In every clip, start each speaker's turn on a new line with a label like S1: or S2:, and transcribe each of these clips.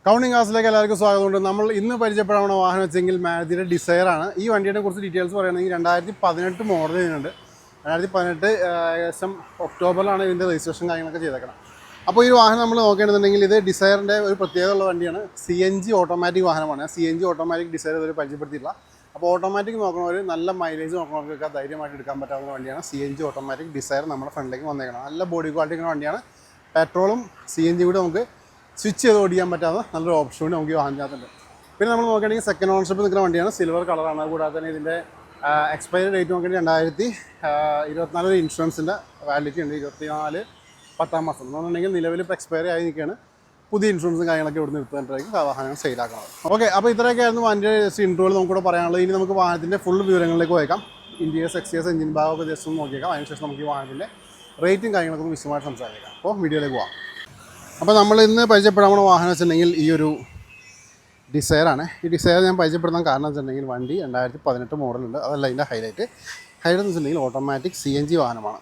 S1: Counting ക്ലാസ്സിലേക്ക് എല്ലാവർക്കും സ്വാഗതമുണ്ട്. നമ്മൾ ഇന്ന് പരിചയപ്പെടാവുന്ന വാഹനം വെച്ചെങ്കിൽ മാരുതിയുടെ ഡിസയറാണ്. ഈ വണ്ടിയുടെ കുറിച്ച് ഡീറ്റെയിൽസ് പറയുകയാണെങ്കിൽ 2018 മോഡൽ ചെയ്യുന്നുണ്ട്. 2018 ഏകദേശം ഒക്ടോബറിലാണ് ഇതിൻ്റെ രജിസ്ട്രേഷൻ കാര്യങ്ങളൊക്കെ ചെയ്തേക്കണം. അപ്പോൾ ഈ വാഹനം നമ്മൾ നോക്കുകയാണെന്നുണ്ടെങ്കിൽ ഇത് ഡിസയറിൻ്റെ ഒരു പ്രത്യേകതയുള്ള വണ്ടിയാണ്. CNG ഓട്ടോമാറ്റിക് വാഹനമാണ്. CNG ഓട്ടോമാറ്റിക് ഡിസയർ ഇതൊരു പരിചയപ്പെടുത്തിയിട്ടില്ല. അപ്പോൾ ഓട്ടോമാറ്റിക് നോക്കുന്നവർ, നല്ല മൈലേജ് നോക്കുന്നവർക്കൊക്കെ ധൈര്യമായിട്ട് എടുക്കാൻ പറ്റാവുന്ന വണ്ടിയാണ് CNG ഓട്ടോമാറ്റിക് ഡിസയർ. നമ്മുടെ ഫ്രണ്ടിലേക്ക് വന്നേക്കണം. നല്ല ബോഡി ക്വാളിറ്റി ഉള്ള വണ്ടിയാണ്. പെട്രോളും CNG കൂടി നമുക്ക് സ്വിച്ച് ചെയ്ത് ഓടിക്കാൻ പറ്റാത്ത നല്ലൊരു ഓപ്ഷൻ കൂടി നമുക്ക് ഈ വാഹനത്തിനകത്തുണ്ട്. പിന്നെ നമ്മൾ നോക്കുകയാണെങ്കിൽ സെക്കൻഡ് ഓണർഷിപ്പ് നിൽക്കുന്ന വണ്ടിയാണ്. സിൽവർ കളറാണ്. അതുകൂടാതെ തന്നെ ഇതിൻ്റെ എക്സ്പയറി ഡേറ്റ് നോക്കുകയാണെങ്കിൽ 2024 ഇൻഷുറൻസിൻ്റെ വാലിഡിറ്റി ഉണ്ട്. 24 10 മാസം എന്നുണ്ടെങ്കിൽ നിലവിൽ ഇപ്പോൾ എക്സ്പയറി ആയി നിൽക്കുകയാണ്. പുതിയ ഇൻഷുറൻസും കാര്യങ്ങളൊക്കെ ഇവിടെ നിർത്തുന്നതായിരിക്കും വാഹനം സെയിലാക്കുന്നത്. ഓക്കെ, അപ്പോൾ ഇത്രയൊക്കെയായിരുന്നു വണ്ടിയുടെ ഇൻട്രോയിൽ നമുക്കിവിടെ പറയാനുള്ളത്. ഇനി നമുക്ക് വാഹനത്തിൻ്റെ ഫുൾ വിവരങ്ങളിലേക്ക് പോയേക്കാം. ഇന്റീരിയർ എക്സ്റ്റീരിയർ എഞ്ചിൻ ഭാഗമൊക്കെ ജസ്റ്റ് ഒന്ന് നോക്കിയേക്കാം. അതിനുശേഷം നമുക്ക് ഈ വാഹനത്തിൻ്റെ റേറ്റും കാര്യങ്ങളൊക്കെ വിശദമായിട്ട് സംസാരിക്കാം. അപ്പോൾ വീഡിയോയിലേക്ക് പോകാം. അപ്പോൾ നമ്മൾ ഇന്ന് പരിചയപ്പെടാൻ വാഹനം വെച്ചിട്ടുണ്ടെങ്കിൽ ഈ ഒരു ഡിസയറാണ്. ഈ ഡിസയർ ഞാൻ പരിചയപ്പെടുത്താൻ കാരണം വെച്ചിട്ടുണ്ടെങ്കിൽ വണ്ടി 2018 മോഡലുണ്ട്. അതല്ല ഇതിൻ്റെ ഹൈലൈറ്റ് എന്ന് വെച്ചിട്ടുണ്ടെങ്കിൽ ഓട്ടോമാറ്റിക് CNG വാഹനമാണ്.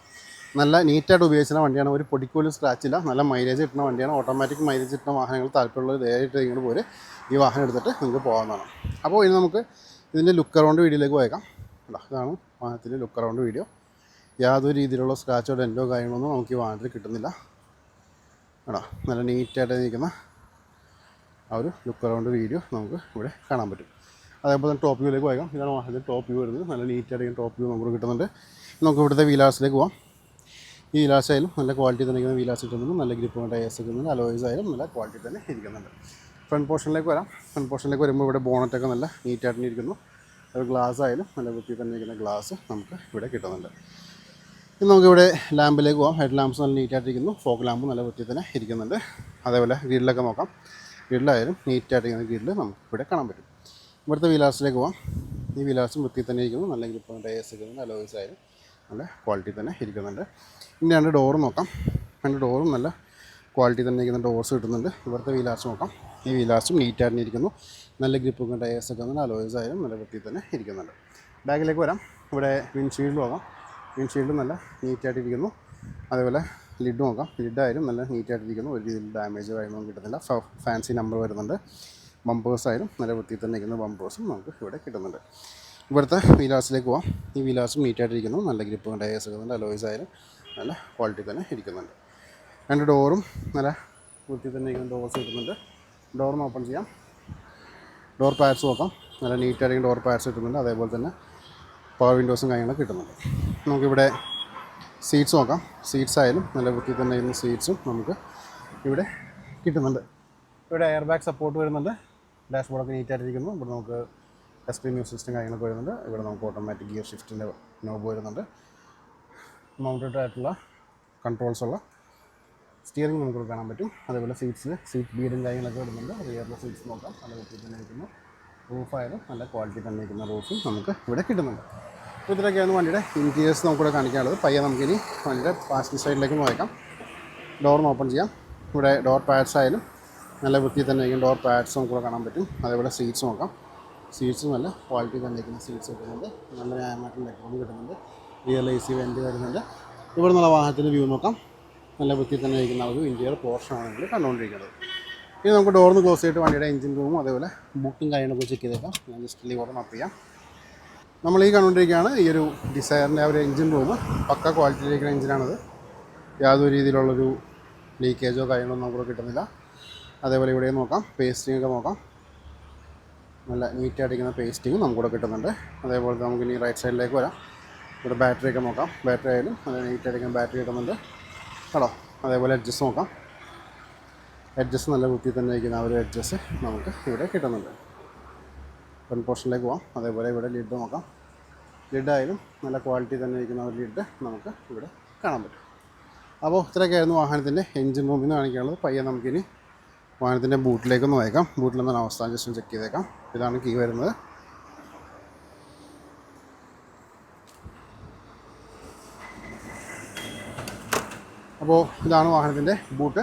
S1: നല്ല നീറ്റായിട്ട് ഉപയോഗിക്കുന്ന വണ്ടിയാണ്. ഒരു പൊടിക്കോലും സ്ക്രാച്ചില്ല. നല്ല മൈലേജ് കിട്ടുന്ന വണ്ടിയാണ്. ഓട്ടോമാറ്റിക് മൈലേജ് കിട്ടുന്ന വാഹനങ്ങൾ താല്പര്യമുള്ളത് നേരിട്ട് ഇങ്ങോട്ട് പോര് ഈ വാഹനം എടുത്തിട്ട് നിങ്ങൾക്ക് പോകാവുന്നതാണ്. അപ്പോൾ ഇനി നമുക്ക് ഇതിൻ്റെ ലുക്ക് അറൗണ്ട് വീഡിയോയിലേക്ക് പോയേക്കാം. ഇതാണ് വാഹനത്തിൻ്റെ ലുക്ക് അറൗണ്ട് വീഡിയോ. യാതൊരു രീതിയിലുള്ള സ്ക്രാച്ചോ ഡെൻറ്റോ കാര്യങ്ങളൊന്നും നമുക്ക് ഈ വാഹനത്തിൽ കിട്ടുന്നില്ല. നല്ല നീറ്റായിട്ട് നിൽക്കുന്ന ആ ഒരു ലുക്ക് അറൗണ്ട് വീഡിയോ നമുക്ക് ഇവിടെ കാണാൻ പറ്റും. അതേപോലെ തന്നെ ടോപ്പ് വ്യൂയിലേക്ക് പോകാം. ഇതാണ് വാഹനത്തിൽ ടോപ്പ് വ്യൂ വരുന്നത്. നല്ല നീറ്റായിട്ട് ടോപ്പ് വ്യൂ നമുക്ക് കിട്ടുന്നുണ്ട്. നമുക്ക് ഇവിടുത്തെ വീലാഴ്സിലേക്ക് പോകാം. ഈ വീലാഴ്ച ആയാലും നല്ല ക്വാളിറ്റി തന്നെ ഇരിക്കുന്ന വീലാഴ്ച കിട്ടുന്നുണ്ട്. നല്ല ഗ്രിപ്പ് ടയേഴ്സ് കിട്ടുന്നുണ്ട്. അലോയ്സ് ആയാലും നല്ല ക്വാളിറ്റി തന്നെ ഇരിക്കുന്നുണ്ട്. ഫ്രണ്ട് പോർഷനിലേക്ക് വരാം. ഫ്രണ്ട് പോർഷനിലേക്ക് വരുമ്പോൾ ഇവിടെ ബോണറ്റൊക്കെ നല്ല നീറ്റായിട്ട് ഇരിക്കുന്നു. ഒരു ഗ്ലാസ് ആയാലും നല്ല വൃത്തി തന്നെ ഇരിക്കുന്ന ഗ്ലാസ് നമുക്ക് ഇവിടെ കിട്ടുന്നുണ്ട്. ഇനി നമുക്കിവിടെ ലാമ്പിലേക്ക് പോകാം. ഹെഡ് ലാമ്പ്സ് നല്ല നീറ്റായിട്ടിരിക്കുന്നു. ഫോഗ് ലാമ്പ് നല്ല വൃത്തി തന്നെ ഇരിക്കുന്നുണ്ട്. അതേപോലെ ഗ്രില്ലൊക്കെ നോക്കാം. ഗ്രില്ലായാലും നീറ്റായിട്ടിരിക്കുന്ന ഗ്രില്ല് നമുക്ക് ഇവിടെ കാണാൻ പറ്റും. ഇവിടുത്തെ വീലാഴ്സിലേക്ക് പോകാം. ഈ വീലാഴ്സും വൃത്തി തന്നെ ഇരിക്കുന്നു. നല്ല ഗ്രിപ്പ് ടയേഴ്സ് ഇരിക്കുന്നു. അലോയ്സ് ആയാലും നല്ല ക്വാളിറ്റി തന്നെ ഇരിക്കുന്നുണ്ട്. ഇനി രണ്ട് ഡോറ് നോക്കാം. രണ്ട് ഡോറും നല്ല ക്വാളിറ്റി തന്നെ ഇരിക്കുന്ന ഡോർസ് കിട്ടുന്നുണ്ട്. ഇവിടുത്തെ വീലാഴ്ച നോക്കാം. ഈ വീലാഴ്സും നീറ്റായിട്ട് ഇരിക്കുന്നു. നല്ല ഗ്രിപ്പും ടയേഴ്സ് ഒക്കെ ഉണ്ട്. അലോയ്സ് ആയാലും നല്ല വൃത്തി തന്നെ ഇരിക്കുന്നുണ്ട്. ബാക്കിലേക്ക് വരാം. ഇവിടെ വിൻഷീൽഡ് നോക്കാം. വിൻഷീൽഡ് നല്ല നീറ്റായിട്ടിരിക്കുന്നു. അതേപോലെ ലിഡ് നോക്കാം. ലിഡായാലും നല്ല നീറ്റായിട്ടിരിക്കുന്നു. ഒരു രീതിയിൽ ഡാമേജ് കാര്യങ്ങളൊന്നും കിട്ടുന്നില്ല. ഫാൻസി നമ്പർ വരുന്നുണ്ട്. ബമ്പേഴ്സ് ആയാലും നല്ല വൃത്തി തന്നെ ഇരിക്കുന്ന ബമ്പേഴ്സും നമുക്ക് ഇവിടെ കിട്ടുന്നുണ്ട്. ഇവിടുത്തെ വീലാഴ്സിലേക്ക് പോകാം. ഈ വീലാഴ്സും നീറ്റായിട്ടിരിക്കുന്നു. നല്ല ഗ്രിപ്പ് ടയേഴ്സ് കിട്ടുന്നുണ്ട്. അലോയ്സ് ആയാലും നല്ല ക്വാളിറ്റി തന്നെ ഇരിക്കുന്നുണ്ട്. രണ്ട് ഡോറും നല്ല വൃത്തി തന്നെ ഇരിക്കുന്ന ഡോർസ് കിട്ടുന്നുണ്ട്. ഡോറിന് ഓപ്പൺ ചെയ്യാം. ഡോർ പാഡ്സ് നോക്കാം. നല്ല നീറ്റായിരിക്കും ഡോർ പാഡ്സ് കിട്ടുന്നുണ്ട്. അതേപോലെ തന്നെ പവർ വിൻഡോസും കാര്യങ്ങളൊക്കെ കിട്ടുന്നുണ്ട്. നമുക്കിവിടെ സീറ്റ്സ് നോക്കാം. സീറ്റ്സ് ആയാലും നല്ല വൃത്തി തന്നെ ഇരുന്ന സീറ്റ്സും നമുക്ക് ഇവിടെ കിട്ടുന്നുണ്ട്. ഇവിടെ എയർ ബാഗ് സപ്പോർട്ട് വരുന്നുണ്ട്. ഡാഷ്ബോർഡൊക്കെ നീറ്റായിട്ടിരിക്കുന്നു. ഇവിടെ നമുക്ക് എസ്പി മ്യൂസിക് സിസ്റ്റം കാര്യങ്ങളൊക്കെ വരുന്നുണ്ട്. ഇവിടെ നമുക്ക് ഓട്ടോമാറ്റിക് ഗിയർ ഷിഫ്റ്റിൻ്റെ നോബ് വരുന്നുണ്ട്. മൗണ്ടഡ് ആയിട്ടുള്ള കൺട്രോൾസുള്ള സ്റ്റിയറിംഗ് നമുക്ക് കാണാൻ പറ്റും. അതേപോലെ സീറ്റ് ബീഡും കാര്യങ്ങളൊക്കെ വരുന്നുണ്ട്. റിയറിലെ സീറ്റ്സ് നോക്കാം. നല്ല വൃത്തി തന്നെ ഇരിക്കുന്നു. റൂഫായാലും നല്ല ക്വാളിറ്റി തന്നെ ഇരിക്കുന്ന റൂഫും നമുക്ക് ഇവിടെ കിട്ടുന്നുണ്ട്. അപ്പോൾ ഇതിലൊക്കെയാണ് വണ്ടിയുടെ ഇൻറ്റീരിയേഴ്സ് നമുക്കിവിടെ കാണിക്കാനുള്ളത്. പയ്യെ നമുക്കിനി വണ്ടിയുടെ പാസഞ്ചർ സൈഡിലേക്ക് നോക്കാം. ഡോറിന് ഓപ്പൺ ചെയ്യാം. ഇവിടെ ഡോർ പാഡ്സ് ആയാലും നല്ല വൃത്തി തന്നെ ഇരിക്കും. ഡോർ പാഡ്സ് നമുക്കിവിടെ കാണാൻ പറ്റും. അതേപോലെ സീറ്റ്സ് നോക്കാം. സീറ്റ്സ് നല്ല ക്വാളിറ്റി തന്നെ ഇരിക്കുന്ന സീറ്റ്സ് കിട്ടുന്നുണ്ട്. നല്ല ന്യായമായിട്ടുള്ള ലെഗ് കിട്ടുന്നുണ്ട്. റിയർ AC വെൻ്റ് വരുന്നുണ്ട്. ഇവിടെ നിന്നുള്ള വാഹനത്തിൻ്റെ വ്യൂ നോക്കാം. നല്ല വൃത്തി തന്നെ ഇരിക്കുന്ന ഒരു ഇൻറ്റീരിയർ പോർഷനാണെങ്കിൽ കണ്ടുകൊണ്ടിരിക്കുന്നത്. ഇനി നമുക്ക് ഡോറിന് ക്ലോസ് ചെയ്തിട്ട് വണ്ടിയുടെ എഞ്ചിൻ റൂമും അതേപോലെ ബുക്കും കാര്യങ്ങളൊക്കെ ചെക്ക് ചെയ്തേക്കാം. ഞാൻ ജസ്റ്റ് ലിവർ ഓപ്പൺ ചെയ്യാം. നമ്മൾ ഈ കണ്ടുകൊണ്ടിരിക്കുകയാണ് ഈ ഒരു ഡിസയറിൻ്റെ ആ ഒരു എഞ്ചിൻ റൂം. പക്ക ക്വാളിറ്റിയിലിരിക്കുന്ന എഞ്ചിനാണത്. യാതൊരു രീതിയിലുള്ളൊരു ലീക്കേജോ കാര്യങ്ങളൊന്നും നമുക്ക് കിട്ടുന്നില്ല. അതേപോലെ ഇവിടെ നോക്കാം. പേസ്റ്റിങ്ങൊക്കെ നോക്കാം. നല്ല നീറ്റായിട്ടിരിക്കുന്ന പേസ്റ്റിങ്ങും നമുക്കിവിടെ കിട്ടുന്നുണ്ട്. അതേപോലെ നമുക്ക് ഇനി റൈറ്റ് സൈഡിലേക്ക് വരാം. ഇവിടെ ബാറ്ററിയൊക്കെ നോക്കാം. ബാറ്ററി ആയാലും നല്ല നീറ്റായിട്ടിരിക്കുന്ന ബാറ്ററി കിട്ടുന്നുണ്ട് കേട്ടോ. അതേപോലെ എഡ്ജസ് നോക്കാം. എഡ്ജസ് നല്ല വൃത്തി തന്നെ ഇരിക്കുന്ന ആ ഒരു എഡ്ജസ് നമുക്ക് ഇവിടെ കിട്ടുന്നുണ്ട്. ഫ്രണ്ട് പോർഷനിലേക്ക് പോകാം. അതേപോലെ ഇവിടെ ലിഡ് നോക്കാം. ലിഡായാലും നല്ല ക്വാളിറ്റി തന്നെ ഇരിക്കുന്ന ഒരു ലിഡ് നമുക്ക് ഇവിടെ കാണാൻ പറ്റും. അപ്പോൾ ഇത്രയൊക്കെയായിരുന്നു വാഹനത്തിൻ്റെ എഞ്ചിൻ റൂമിൽ നിന്ന് കാണിക്കാനുള്ളത്. പയ്യെ നമുക്കിനി വാഹനത്തിൻ്റെ ബൂട്ടിലേക്കൊന്ന് വയ്ക്കാം. ബൂട്ടിലൊന്ന് അവസ്ഥ ജസ്റ്റ് ചെക്ക് ചെയ്തേക്കാം. ഇതാണ് കീ വരുന്നത്. അപ്പോൾ ഇതാണ് വാഹനത്തിൻ്റെ ബൂട്ട്.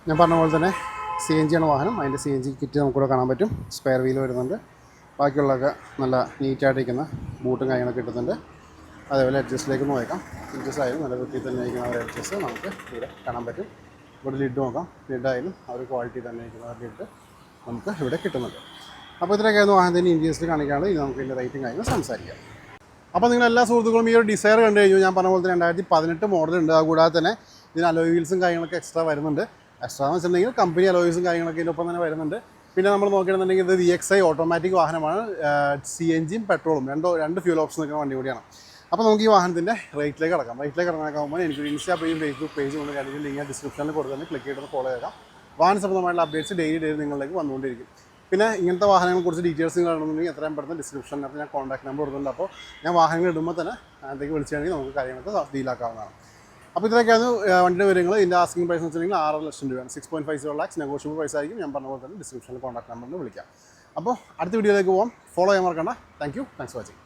S1: ഞാൻ പറഞ്ഞ പോലെ തന്നെ CNG ആണ് വാഹനം. അതിൻ്റെ CNG കിറ്റ് നമുക്കിവിടെ കാണാൻ പറ്റും. സ്പെയർ വീൽ വരുന്നുണ്ട്. ബാക്കിയുള്ളതൊക്കെ നല്ല നീറ്റായിട്ടിരിക്കുന്ന ബൂട്ടും കാര്യങ്ങളൊക്കെ കിട്ടുന്നുണ്ട്. അതേപോലെ എഡ്ജസ്റ്റിലേക്ക് നോക്കാം. എഡ്ജസ് ആയാലും നല്ല വൃത്തി തന്നെ ഇരിക്കുന്ന ഒരു എഡ്ജസ് നമുക്ക് ഇവിടെ കാണാൻ പറ്റും. ഇവിടെ ലിഡ് നോക്കാം. ലിഡായാലും ആ ഒരു ക്വാളിറ്റി തന്നെ ഇരിക്കുന്ന ലിഡ് നമുക്ക് ഇവിടെ കിട്ടുന്നുണ്ട്. അപ്പോൾ ഇത്രയൊക്കെയായിരുന്നു വാഹനത്തിൻ്റെ ഇൻറ്റീരിയേഴ്സിൽ കാണിക്കാനുള്ളത്. ഇനി നമുക്ക് ഇതിൻ്റെ റേറ്റും കാര്യങ്ങൾ സംസാരിക്കാം. അപ്പോൾ നിങ്ങൾ എല്ലാ സുഹൃത്തുക്കളും ഈ ഒരു ഡിസയർ കണ്ടു കഴിഞ്ഞു. ഞാൻ പറഞ്ഞ പോലെ തന്നെ 2018 മോഡലുണ്ട്. അതുകൂടാതെ തന്നെ ഇതിന് അലോയ് വീൽസും കാര്യങ്ങളൊക്കെ എക്സ്ട്രാ വരുന്നുണ്ട്. എക്സ്ട്രാ എന്ന് വെച്ചിട്ടുണ്ടെങ്കിൽ കമ്പനി അലോയ്സും കാര്യങ്ങളൊക്കെ ഇതിനൊപ്പം തന്നെ വരുന്നുണ്ട്. പിന്നെ നമ്മൾ നോക്കുകയാണെന്നുണ്ടെങ്കിൽ ഇത് VXI ഓട്ടോമാറ്റിക് വാഹനമാണ്. CNG പെട്രോളും രണ്ട് ഫ്യൂൽ ഓപ്ഷൻ നിൽക്കുന്ന വണ്ടി കൂടിയാണ്. അപ്പോൾ നമുക്ക് ഈ വാഹനത്തിൻ്റെ റേറ്റിലേക്ക് കിടക്കാം. റേറ്റിലേക്ക് കിടക്കാനാകുമ്പോൾ എനിക്കൊരു ഇൻസ്റ്റാ പേജും ഫേസ്ബുക്ക് പേജും കൊണ്ട് കാര്യത്തിൽ ലിങ്ക് ഡിസ്ക്രിപ്ഷനിൽ കൊടുത്ത് തന്നെ ക്ലിക്ക് ചെയ്ത് ഫോളോ ചെയ്താൽ വാഹന സംബന്ധമായിട്ടുള്ള അപ്ഡേറ്റ്സ് ഡെയിലി നിങ്ങളിലേക്ക് വന്നുകൊണ്ടിരിക്കും. പിന്നെ ഇങ്ങനത്തെ വാഹനങ്ങളെക്കുറിച്ച് ഡീറ്റെയിൽസ് കാണണമെന്നുണ്ടെങ്കിൽ എത്രയും പെട്ടെന്ന് ഡിസ്ക്രിപ്ഷനകത്ത് ഞാൻ കോൺടാക്ട് നമ്പർ കൊടുക്കുന്നുണ്ട്. അപ്പോൾ ഞാൻ വാഹനങ്ങൾ ഇടുമ്പോൾ തന്നെ അതിലേക്ക് വിളിച്ചാണെങ്കിൽ നമുക്ക് കാര്യങ്ങളൊക്കെ ഡീലാക്കാവുന്നതാണ്. അപ്പോൾ ഇത്രയൊക്കെയാണ് വണ്ടിയുടെ വിവരങ്ങൾ. ഇതിൻ്റെ ആസ്കിംഗ് പ്രൈസ് എന്ന് വെച്ചിട്ടുണ്ടെങ്കിൽ 6 ലക്ഷം രൂപയാണ്. 6.50 lakhs നെഗോഷ്യബിൾ പ്രൈസ് ആയിരിക്കും. ഞാൻ പറഞ്ഞ പോലെ തന്നെ ഡിസ്ക്രിപ്ഷനിൽ കോൺടാക്ട് നമ്പറിൽ വിളിക്കാം. അപ്പോൾ അടുത്ത വീഡിയോയിലേക്ക് പോകാം. ഫോളോ ചെയ്യാൻ മറക്കണ്ട. Thanks for watching.